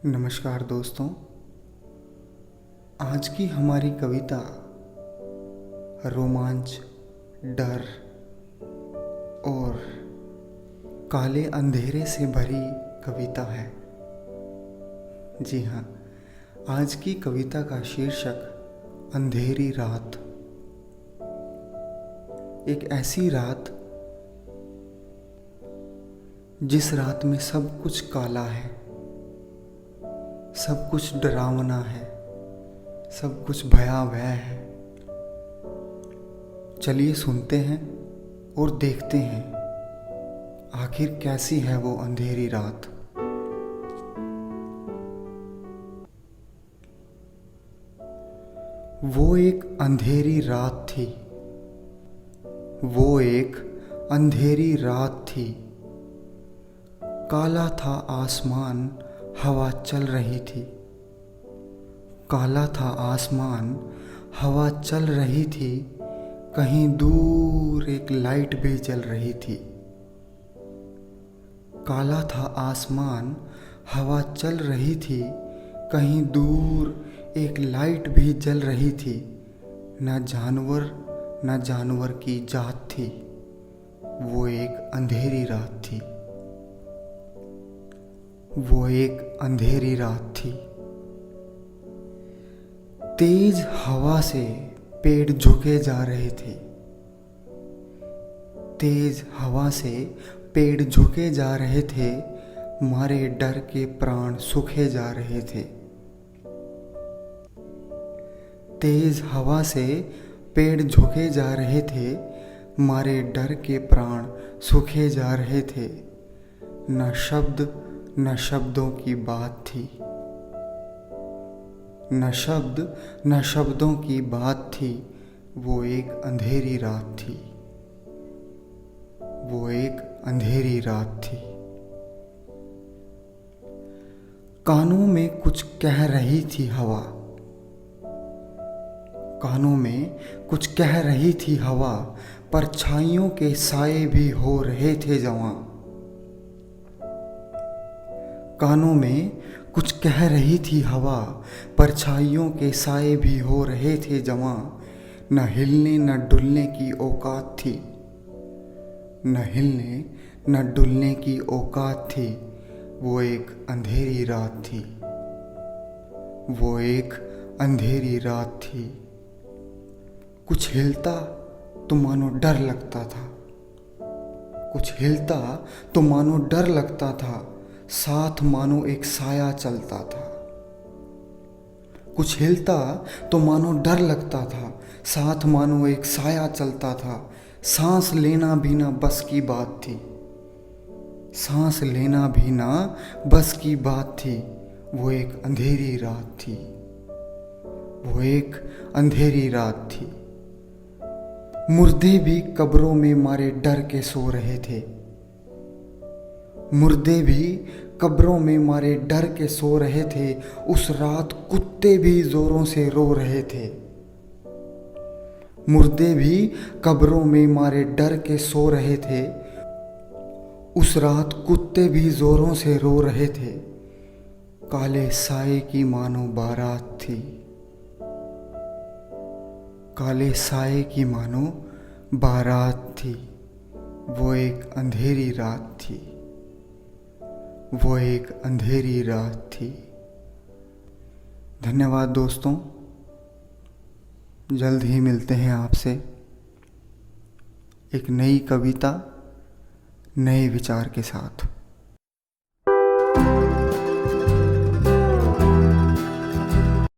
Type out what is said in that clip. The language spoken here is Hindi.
नमस्कार दोस्तों। आज की हमारी कविता रोमांच, डर और काले अंधेरे से भरी कविता है। जी हाँ, आज की कविता का शीर्षक अंधेरी रात। एक ऐसी रात जिस रात में सब कुछ काला है, सब कुछ डरावना है, सब कुछ भयावह है। चलिए सुनते हैं और देखते हैं आखिर कैसी है वो अंधेरी रात। वो एक अंधेरी रात थी, वो एक अंधेरी रात थी। काला था आसमान, हवा चल रही थी। काला था आसमान, हवा चल रही थी। कहीं दूर एक लाइट भी जल रही थी। काला था आसमान, हवा चल रही थी। कहीं दूर एक लाइट भी जल रही थी। न जानवर की जात थी। वो एक अंधेरी रात थी। वो एक अंधेरी रात थी। तेज हवा से पेड़ झुके जा रहे थे। तेज हवा से पेड़ झुके जा रहे थे। मारे डर के प्राण सूखे जा रहे थे। तेज हवा से पेड़ झुके जा रहे थे। मारे डर के प्राण सूखे जा रहे थे। न शब्द न शब्दों की बात थी। न शब्द न शब्दों की बात थी। वो एक अंधेरी रात थी। वो एक अंधेरी रात थी। कानों में कुछ कह रही थी हवा। कानों में कुछ कह रही थी हवा। परछाइयों के साए भी हो रहे थे जवां। कानों में कुछ कह रही थी हवा। परछाइयों के साए भी हो रहे थे जवां। न हिलने न डुलने की औकात थी। न हिलने न डुलने की औकात थी। वो एक अंधेरी रात थी। वो एक अंधेरी रात थी। कुछ हिलता तो मानो डर लगता था। कुछ हिलता तो मानो डर लगता था। साथ मानो एक साया चलता था। कुछ हिलता तो मानो डर लगता था। साथ मानो एक साया चलता था। सांस लेना भी ना बस की बात थी। सांस लेना भी ना बस की बात थी। वो एक अंधेरी रात थी। वो एक अंधेरी रात थी। मुर्दे भी कब्रों में मारे डर के सो रहे थे। मुर्दे भी कब्रों में मारे डर के सो रहे थे। उस रात कुत्ते भी जोरों से रो रहे थे। मुर्दे भी कब्रों में मारे डर के सो रहे थे। उस रात कुत्ते भी जोरों से रो रहे थे। काले साए की मानो बारात थी। काले साए की मानो बारात थी। वो एक अंधेरी रात थी। वो एक अंधेरी रात थी। धन्यवाद दोस्तों। जल्द ही मिलते हैं आपसे एक नई कविता, नए विचार के साथ।